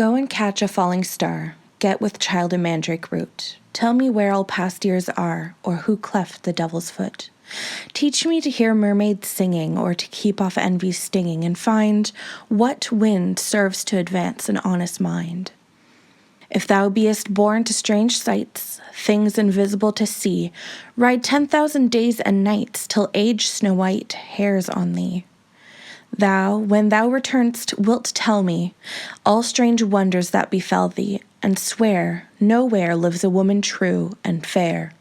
Go and catch a falling star, get with child a mandrake root. Tell me where all past years are, or who cleft the devil's foot. Teach me to hear mermaids singing, or to keep off envy's stinging, and find what wind serves to advance an honest mind. If thou beest born to strange sights, things invisible to see, ride 10,000 days and nights till age snow-white hairs on thee. Thou, when thou return'st, wilt tell me all strange wonders that befell thee, and swear nowhere lives a woman true and fair.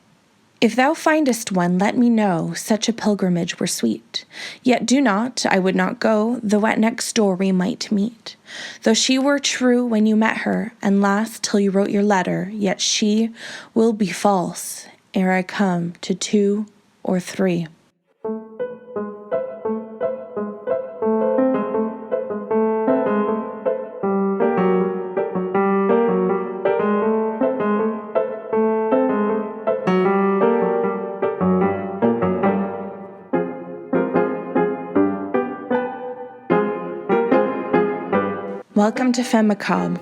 If thou findest one, let me know, such a pilgrimage were sweet. Yet do not, I would not go, though at next door we might meet. Though she were true when you met her, and last till you wrote your letter, yet she will be false ere I come to 2 or 3. Welcome to Femmes Macabres,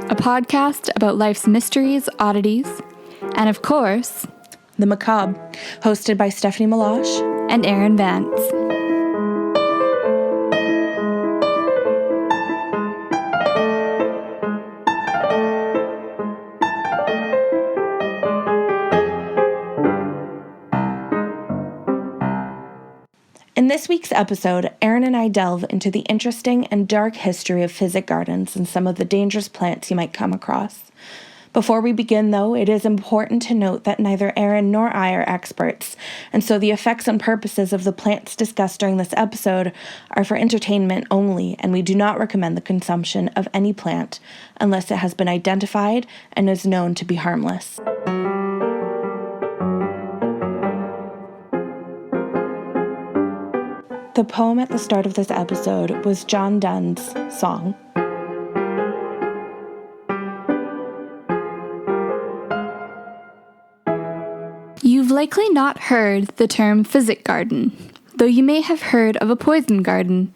a podcast about life's mysteries, oddities, and of course, the macabre, hosted by Stephanie Meloche and Erin Vance. In this week's episode, Erin and I delve into the interesting and dark history of Physic gardens and some of the dangerous plants you might come across. Before we begin, though, it is important to note that neither Erin nor I are experts, and so the effects and purposes of the plants discussed during this episode are for entertainment only, and we do not recommend the consumption of any plant unless it has been identified and is known to be harmless. The poem at the start of this episode was John Donne's song. You've likely not heard the term Physic garden, though you may have heard of a poison garden,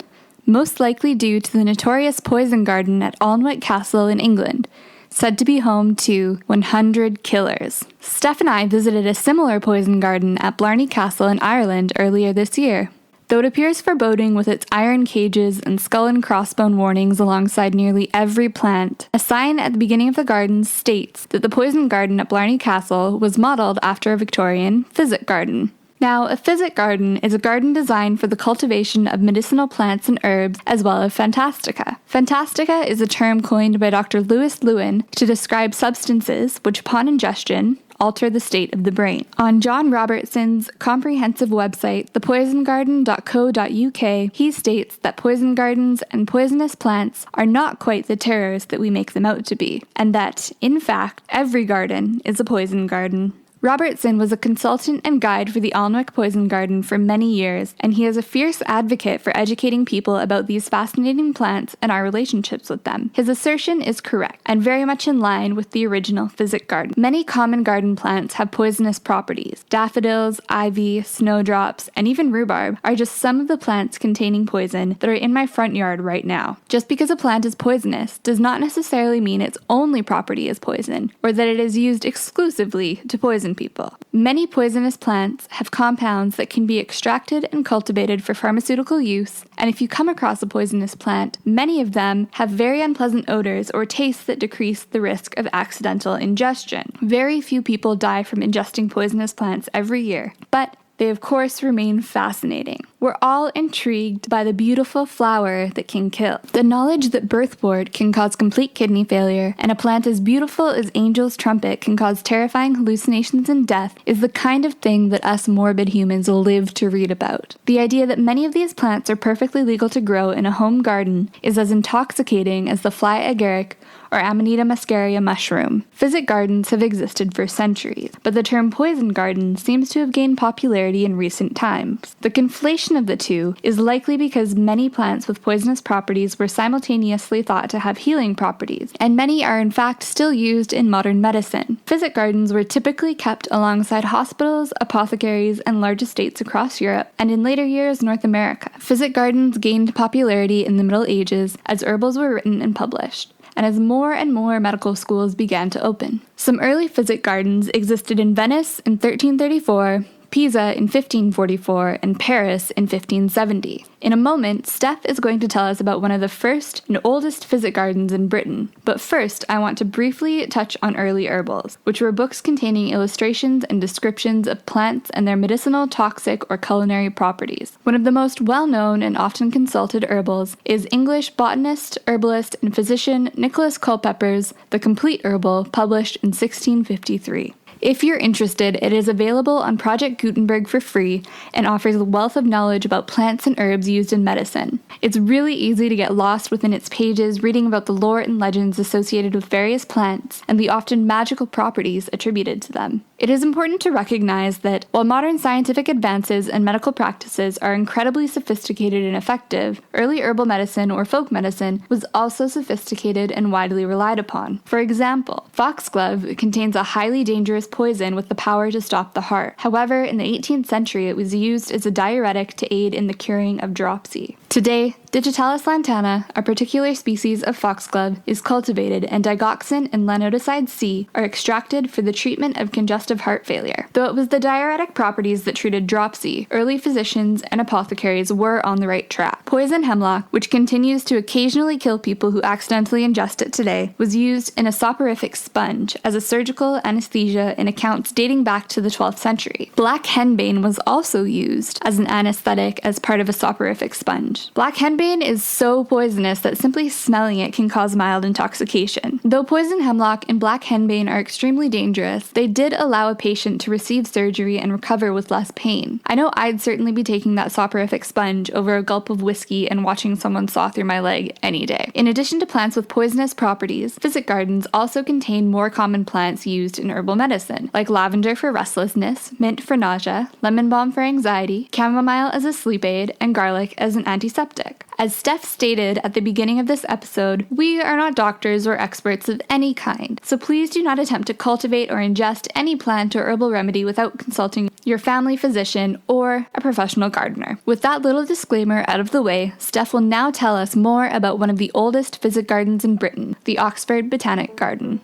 most likely due to the notorious poison garden at Alnwick Castle in England, said to be home to 100 killers. Steph and I visited a similar poison garden at Blarney Castle in Ireland earlier this year. Though it appears foreboding with its iron cages and skull and crossbone warnings alongside nearly every plant, a sign at the beginning of the garden states that the poison garden at Blarney Castle was modelled after a Victorian Physic garden. Now, a Physic garden is a garden designed for the cultivation of medicinal plants and herbs, as well as Fantastica. Fantastica is a term coined by Dr. Louis Lewin to describe substances which, upon ingestion, alter the state of the brain. On John Robertson's comprehensive website, thepoisongarden.co.uk, he states that poison gardens and poisonous plants are not quite the terrors that we make them out to be, and that, in fact, every garden is a poison garden. Robertson was a consultant and guide for the Alnwick Poison Garden for many years, and he is a fierce advocate for educating people about these fascinating plants and our relationships with them. His assertion is correct, and very much in line with the original Physic garden. Many common garden plants have poisonous properties. Daffodils, ivy, snowdrops, and even rhubarb are just some of the plants containing poison that are in my front yard right now. Just because a plant is poisonous does not necessarily mean its only property is poison, or that it is used exclusively to poison people. Many poisonous plants have compounds that can be extracted and cultivated for pharmaceutical use, and if you come across a poisonous plant, many of them have very unpleasant odors or tastes that decrease the risk of accidental ingestion. Very few people die from ingesting poisonous plants every year, but they of course remain fascinating. We're all intrigued by the beautiful flower that can kill. The knowledge that birthboard can cause complete kidney failure, and a plant as beautiful as Angel's Trumpet can cause terrifying hallucinations and death is the kind of thing that us morbid humans live to read about. The idea that many of these plants are perfectly legal to grow in a home garden is as intoxicating as the fly agaric or Amanita muscaria mushroom. Physic gardens have existed for centuries, but the term poison garden seems to have gained popularity in recent times. The conflation of the two is likely because many plants with poisonous properties were simultaneously thought to have healing properties, and many are in fact still used in modern medicine. Physic gardens were typically kept alongside hospitals, apothecaries, and large estates across Europe, and in later years North America. Physic gardens gained popularity in the Middle Ages as herbals were written and published. and as more and more medical schools began to open. Some early physic gardens existed in Venice in 1334, Pisa in 1544, and Paris in 1570. In a moment, Steph is going to tell us about one of the first and oldest physic gardens in Britain. But first, I want to briefly touch on early herbals, which were books containing illustrations and descriptions of plants and their medicinal, toxic, or culinary properties. One of the most well-known and often consulted herbals is English botanist, herbalist, and physician Nicholas Culpeper's The Complete Herbal, published in 1653. If you're interested, it is available on Project Gutenberg for free and offers a wealth of knowledge about plants and herbs used in medicine. It's really easy to get lost within its pages reading about the lore and legends associated with various plants and the often magical properties attributed to them. It is important to recognize that while modern scientific advances and medical practices are incredibly sophisticated and effective, early herbal medicine or folk medicine was also sophisticated and widely relied upon. For example, foxglove contains a highly dangerous poison with the power to stop the heart. However, in the 18th century, it was used as a diuretic to aid in the curing of dropsy. Today, Digitalis lantana, a particular species of foxglove, is cultivated, and digoxin and lanodicide C are extracted for the treatment of congestive heart failure. Though it was the diuretic properties that treated dropsy, early physicians and apothecaries were on the right track. Poison hemlock, which continues to occasionally kill people who accidentally ingest it today, was used in a soporific sponge as a surgical anesthesia in accounts dating back to the 12th century. Black henbane was also used as an anesthetic as part of a soporific sponge. Black henbane is so poisonous that simply smelling it can cause mild intoxication. Though poison hemlock and black henbane are extremely dangerous, they did allow a patient to receive surgery and recover with less pain. I know I'd certainly be taking that soporific sponge over a gulp of whiskey and watching someone saw through my leg any day. In addition to plants with poisonous properties, physic gardens also contain more common plants used in herbal medicine, like lavender for restlessness, mint for nausea, lemon balm for anxiety, chamomile as a sleep aid, and garlic as an antiseptic. As Steph stated at the beginning of this episode, we are not doctors or experts of any kind, so please do not attempt to cultivate or ingest any plant or herbal remedy without consulting your family physician or a professional gardener. With that little disclaimer out of the way, Steph will now tell us more about one of the oldest physic gardens in Britain, the Oxford Botanic Garden.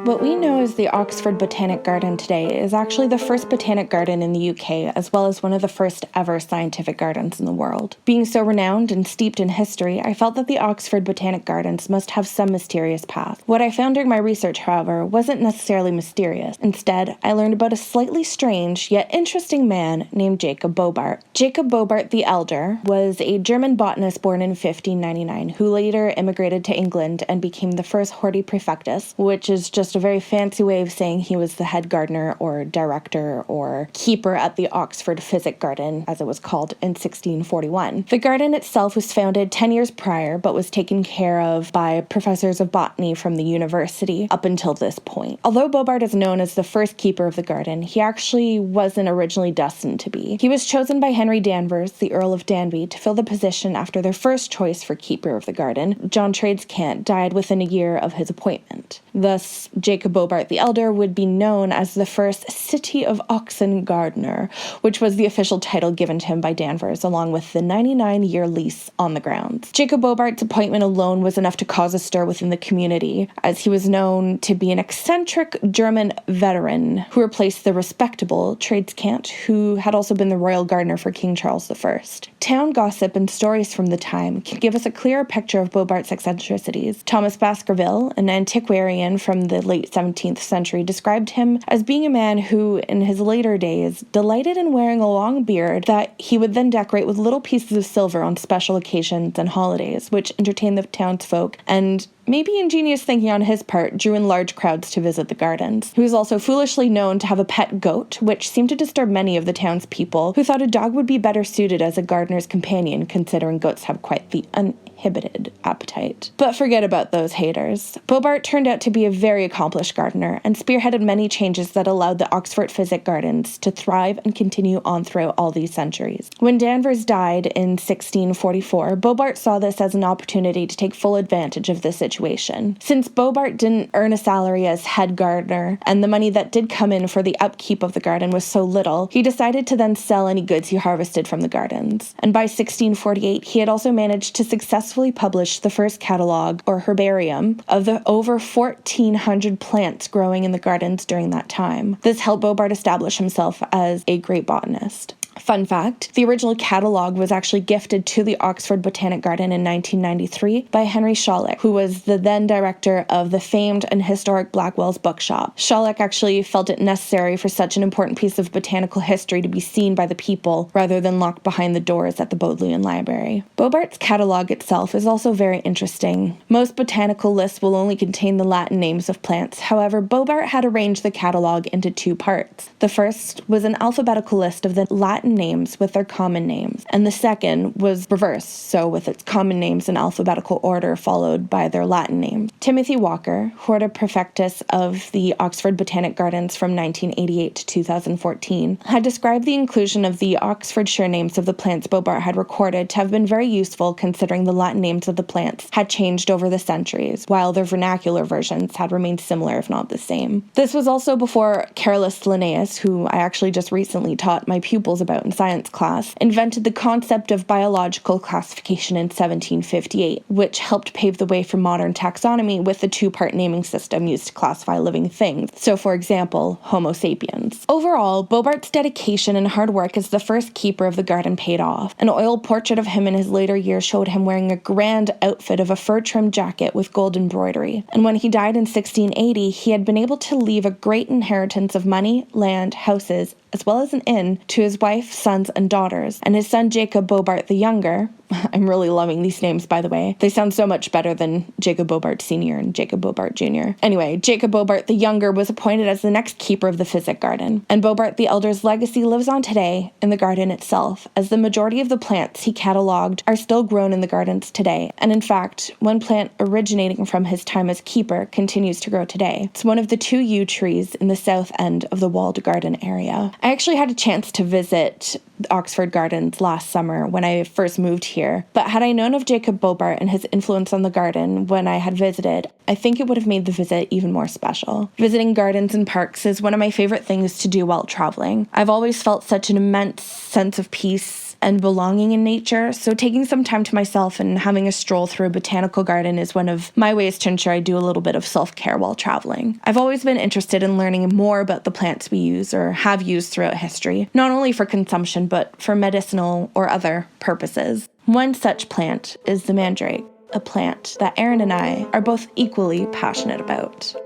What we know as the Oxford Botanic Garden today is actually the first botanic garden in the UK, as well as one of the first ever scientific gardens in the world. Being so renowned and steeped in history, I felt that the Oxford Botanic Gardens must have some mysterious path. What I found during my research, however, wasn't necessarily mysterious. Instead, I learned about a slightly strange, yet interesting man named Jacob Bobart. Jacob Bobart the Elder was a German botanist born in 1599, who later immigrated to England and became the first Horti Praefectus, which is just a very fancy way of saying he was the head gardener or director or keeper at the Oxford Physic Garden, as it was called, in 1641. The garden itself was founded 10 years prior, but was taken care of by professors of botany from the university up until this point. Although Bobart is known as the first keeper of the garden, he actually wasn't originally destined to be. He was chosen by Henry Danvers, the Earl of Danby, to fill the position after their first choice for keeper of the garden, John Tradescant, died within a year of his appointment. Thus, Jacob Bobart the Elder would be known as the first City of Oxen gardener, which was the official title given to him by Danvers, along with the 99-year lease on the grounds. Jacob Bobart's appointment alone was enough to cause a stir within the community, as he was known to be an eccentric German veteran who replaced the respectable Tradescant, who had also been the royal gardener for King Charles I. Town gossip and stories from the time can give us a clearer picture of Bobart's eccentricities. Thomas Baskerville, an antiquarian from the late 17th century, described him as being a man who, in his later days, delighted in wearing a long beard that he would then decorate with little pieces of silver on special occasions and holidays, which entertained the townsfolk, and maybe ingenious thinking on his part drew in large crowds to visit the gardens. He was also foolishly known to have a pet goat, which seemed to disturb many of the townspeople, who thought a dog would be better suited as a gardener's companion, considering goats have quite the uninhibited appetite. But forget about those haters. Bobart turned out to be a very accomplished gardener, and spearheaded many changes that allowed the Oxford Physic Gardens to thrive and continue on throughout all these centuries. When Danvers died in 1644, Bobart saw this as an opportunity to take full advantage of the situation situation. Since Bobart didn't earn a salary as head gardener, and the money that did come in for the upkeep of the garden was so little, he decided to then sell any goods he harvested from the gardens. And by 1648, he had also managed to successfully publish the first catalogue, or herbarium, of the over 1,400 plants growing in the gardens during that time. This helped Bobart establish himself as a great botanist. Fun fact, the original catalogue was actually gifted to the Oxford Botanic Garden in 1993 by Henry Shollick, who was the then director of the famed and historic Blackwell's Bookshop. Shollick actually felt it necessary for such an important piece of botanical history to be seen by the people rather than locked behind the doors at the Bodleian Library. Bobart's catalogue itself is also very interesting. Most botanical lists will only contain the Latin names of plants. However, Bobart had arranged the catalogue into two parts. The first was an alphabetical list of the Latin names with their common names, and the second was reversed, so with its common names in alphabetical order followed by their Latin names. Timothy Walker, Horta Prefectus of the Oxford Botanic Gardens from 1988 to 2014, had described the inclusion of the Oxfordshire names of the plants Bobart had recorded to have been very useful considering the Latin names of the plants had changed over the centuries, while their vernacular versions had remained similar if not the same. This was also before Carolus Linnaeus, who I actually just recently taught my pupils about in science class, invented the concept of biological classification in 1758, which helped pave the way for modern taxonomy with the two-part naming system used to classify living things. So, for example, Homo sapiens. Overall, Bobart's dedication and hard work as the first keeper of the garden paid off. An oil portrait of him in his later years showed him wearing a grand outfit of a fur-trimmed jacket with gold embroidery. And when he died in 1680, he had been able to leave a great inheritance of money, land, houses, as well as an inn, to his wife, sons, and daughters. And his son Jacob Bobart the Younger, I'm really loving these names, by the way. They sound so much better than Jacob Bobart Sr. and Jacob Bobart Jr. Anyway, Jacob Bobart the Younger was appointed as the next keeper of the Physic garden. And Bobart the Elder's legacy lives on today in the garden itself, as the majority of the plants he catalogued are still grown in the gardens today. And in fact, one plant originating from his time as keeper continues to grow today. It's one of the two yew trees in the south end of the walled garden area. I actually had a chance to visit Oxford Gardens last summer when I first moved here, but had I known of Jacob Bobart and his influence on the garden when I had visited, I think it would have made the visit even more special. Visiting gardens and parks is one of my favorite things to do while traveling. I've always felt such an immense sense of peace and belonging in nature, so taking some time to myself and having a stroll through a botanical garden is one of my ways to ensure I do a little bit of self-care while traveling. I've always been interested in learning more about the plants we use or have used throughout history, not only for consumption but for medicinal or other purposes. One such plant is the mandrake, a plant that Erin and I are both equally passionate about.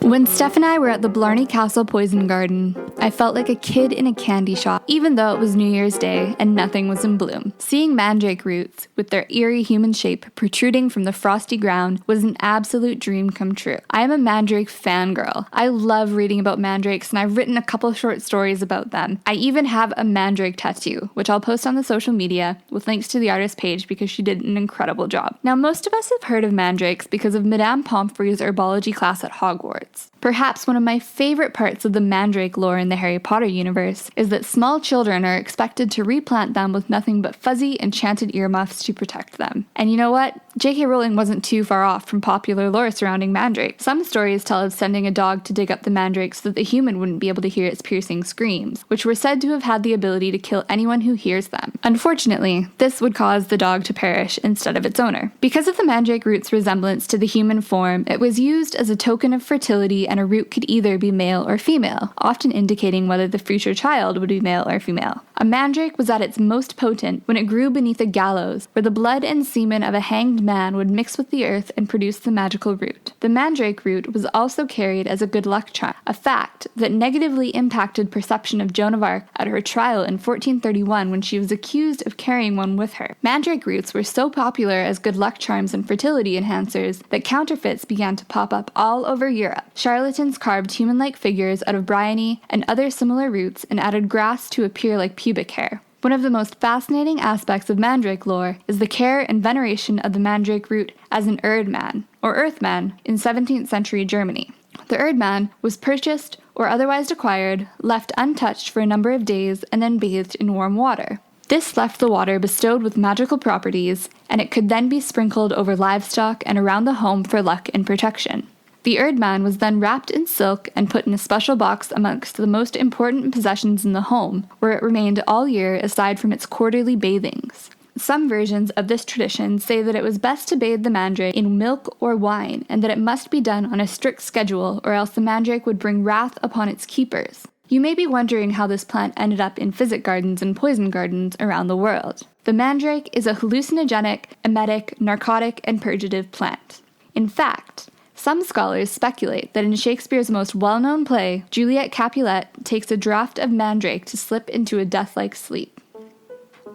When Steph and I were at the Blarney Castle Poison Garden, I felt like a kid in a candy shop, even though it was New Year's Day and nothing was in bloom. Seeing mandrake roots, with their eerie human shape protruding from the frosty ground, was an absolute dream come true. I am a mandrake fangirl. I love reading about mandrakes, and I've written a couple short stories about them. I even have a mandrake tattoo, which I'll post on the social media, with links to the artist page because she did an incredible job. Now, most of us have heard of mandrakes because of Madame Pomfrey's herbology class at Hogwarts. Perhaps one of my favorite parts of the mandrake lore in the Harry Potter universe is that small children are expected to replant them with nothing but fuzzy, enchanted earmuffs to protect them. And you know what? J.K. Rowling wasn't too far off from popular lore surrounding mandrakes. Some stories tell of sending a dog to dig up the mandrake so that the human wouldn't be able to hear its piercing screams, which were said to have had the ability to kill anyone who hears them. Unfortunately, this would cause the dog to perish instead of its owner. Because of the mandrake root's resemblance to the human form, it was used as a token of fertility, and a root could either be male or female, often indicating whether the future child would be male or female. A mandrake was at its most potent when it grew beneath a gallows, where the blood and semen of a hanged man would mix with the earth and produce the magical root. The mandrake root was also carried as a good luck charm, a fact that negatively impacted perception of Joan of Arc at her trial in 1431 when she was accused of carrying one with her. Mandrake roots were so popular as good luck charms and fertility enhancers that counterfeits began to pop up all over Europe. Charlatans carved human-like figures out of bryony and other similar roots and added grass to appear like pubic hair. One of the most fascinating aspects of mandrake lore is the care and veneration of the mandrake root as an Erdman, or Earthman, in 17th century Germany. The Erdman was purchased or otherwise acquired, left untouched for a number of days, and then bathed in warm water. This left the water bestowed with magical properties, and it could then be sprinkled over livestock and around the home for luck and protection. The Erdman was then wrapped in silk and put in a special box amongst the most important possessions in the home, where it remained all year aside from its quarterly bathings. Some versions of this tradition say that it was best to bathe the mandrake in milk or wine, and that it must be done on a strict schedule, or else the mandrake would bring wrath upon its keepers. You may be wondering how this plant ended up in physic gardens and poison gardens around the world. The mandrake is a hallucinogenic, emetic, narcotic, and purgative plant. In fact, some scholars speculate that in Shakespeare's most well-known play, Juliet Capulet takes a draught of mandrake to slip into a death-like sleep.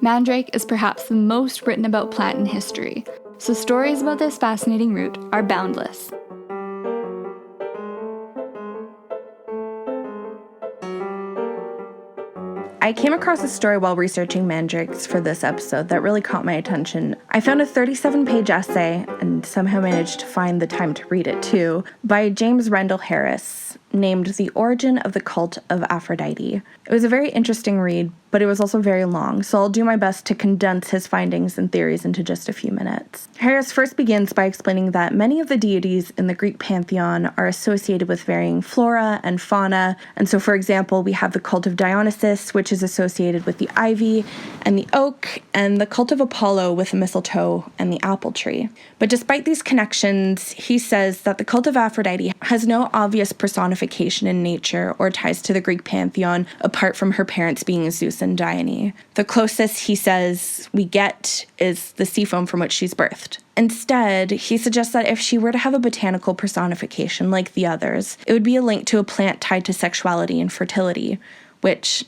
Mandrake is perhaps the most written about plant in history, so stories about this fascinating root are boundless. I came across a story while researching mandrakes for this episode that really caught my attention. I found a 37-page essay, and somehow managed to find the time to read it too, by James Rendell Harris, named The Origin of the Cult of Aphrodite. It was a very interesting read, but it was also very long, so I'll do my best to condense his findings and theories into just a few minutes. Harris first begins by explaining that many of the deities in the Greek pantheon are associated with varying flora and fauna, and so for example, we have the cult of Dionysus, which is associated with the ivy and the oak, and the cult of Apollo with the mistletoe and the apple tree. But despite these connections, he says that the cult of Aphrodite has no obvious personification in nature or ties to the Greek pantheon apart from her parents being Zeus and Dione. The closest, he says, we get is the sea foam from which she's birthed. Instead, he suggests that if she were to have a botanical personification like the others, it would be a link to a plant tied to sexuality and fertility, which,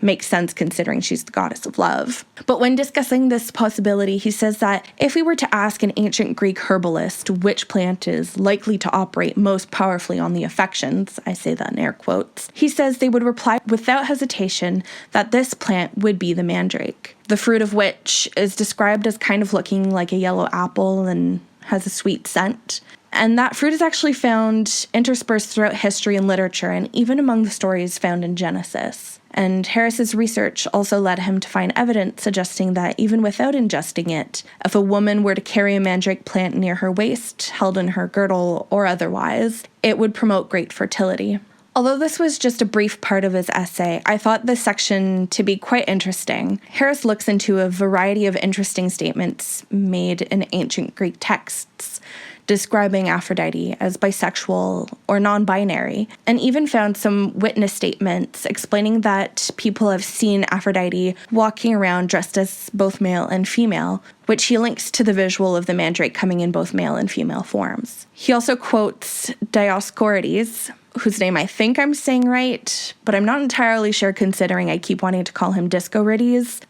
makes sense considering she's the goddess of love. But when discussing this possibility, he says that if we were to ask an ancient Greek herbalist which plant is likely to operate most powerfully on the affections, I say that in air quotes, he says they would reply without hesitation that this plant would be the mandrake, the fruit of which is described as kind of looking like a yellow apple and has a sweet scent. And that fruit is actually found interspersed throughout history and literature, and even among the stories found in Genesis. And Harris's research also led him to find evidence suggesting that even without ingesting it, if a woman were to carry a mandrake plant near her waist, held in her girdle, or otherwise, it would promote great fertility. Although this was just a brief part of his essay, I thought this section to be quite interesting. Harris looks into a variety of interesting statements made in ancient Greek texts, describing Aphrodite as bisexual or non-binary, and even found some witness statements explaining that people have seen Aphrodite walking around dressed as both male and female, which he links to the visual of the mandrake coming in both male and female forms. He also quotes Dioscorides, whose name I think I'm saying right, but I'm not entirely sure considering I keep wanting to call him Discorides,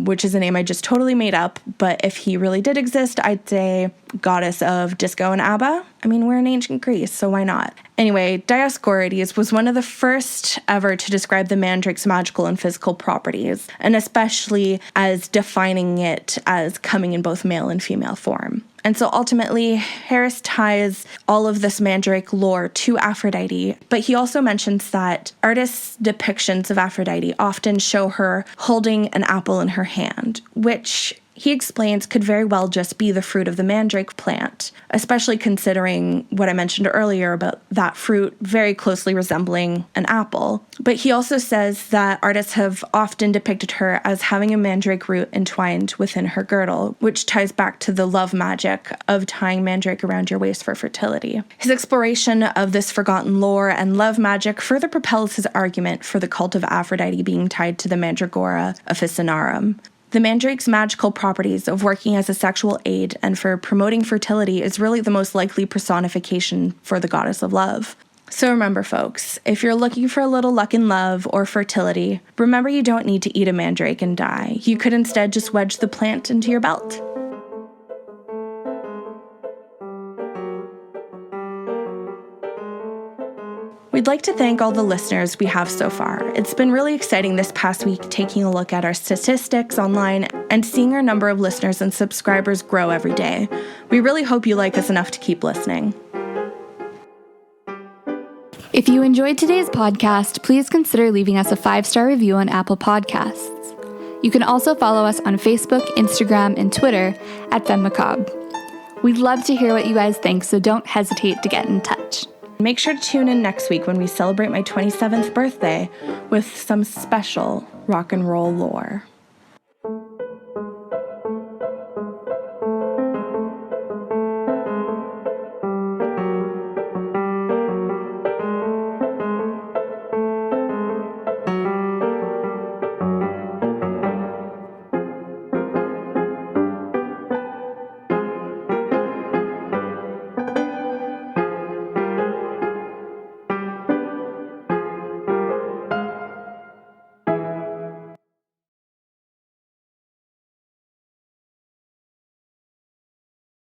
which is a name I just totally made up, but if he really did exist, I'd say goddess of disco and ABBA. I mean, we're in ancient Greece, so why not? Anyway, Dioscorides was one of the first ever to describe the mandrake's magical and physical properties, and especially as defining it as coming in both male and female form. And so ultimately, Harris ties all of this mandrake lore to Aphrodite, but he also mentions that artists' depictions of Aphrodite often show her holding an apple in her hand, which he explains could very well just be the fruit of the mandrake plant, especially considering what I mentioned earlier about that fruit very closely resembling an apple. But he also says that artists have often depicted her as having a mandrake root entwined within her girdle, which ties back to the love magic of tying mandrake around your waist for fertility. His exploration of this forgotten lore and love magic further propels his argument for the cult of Aphrodite being tied to the Mandragora officinarum. The mandrake's magical properties of working as a sexual aid and for promoting fertility is really the most likely personification for the goddess of love. So remember, folks, if you're looking for a little luck in love or fertility, remember you don't need to eat a mandrake and die. You could instead just wedge the plant into your belt. We'd like to thank all the listeners we have so far. It's been really exciting this past week taking a look at our statistics online and seeing our number of listeners and subscribers grow every day. We really hope you like us enough to keep listening. If you enjoyed today's podcast, please consider leaving us a 5-star review on Apple Podcasts. You can also follow us on Facebook, Instagram, and Twitter at Femmes Macabres. We'd love to hear what you guys think, so don't hesitate to get in touch. Make sure to tune in next week when we celebrate my 27th birthday with some special rock and roll lore.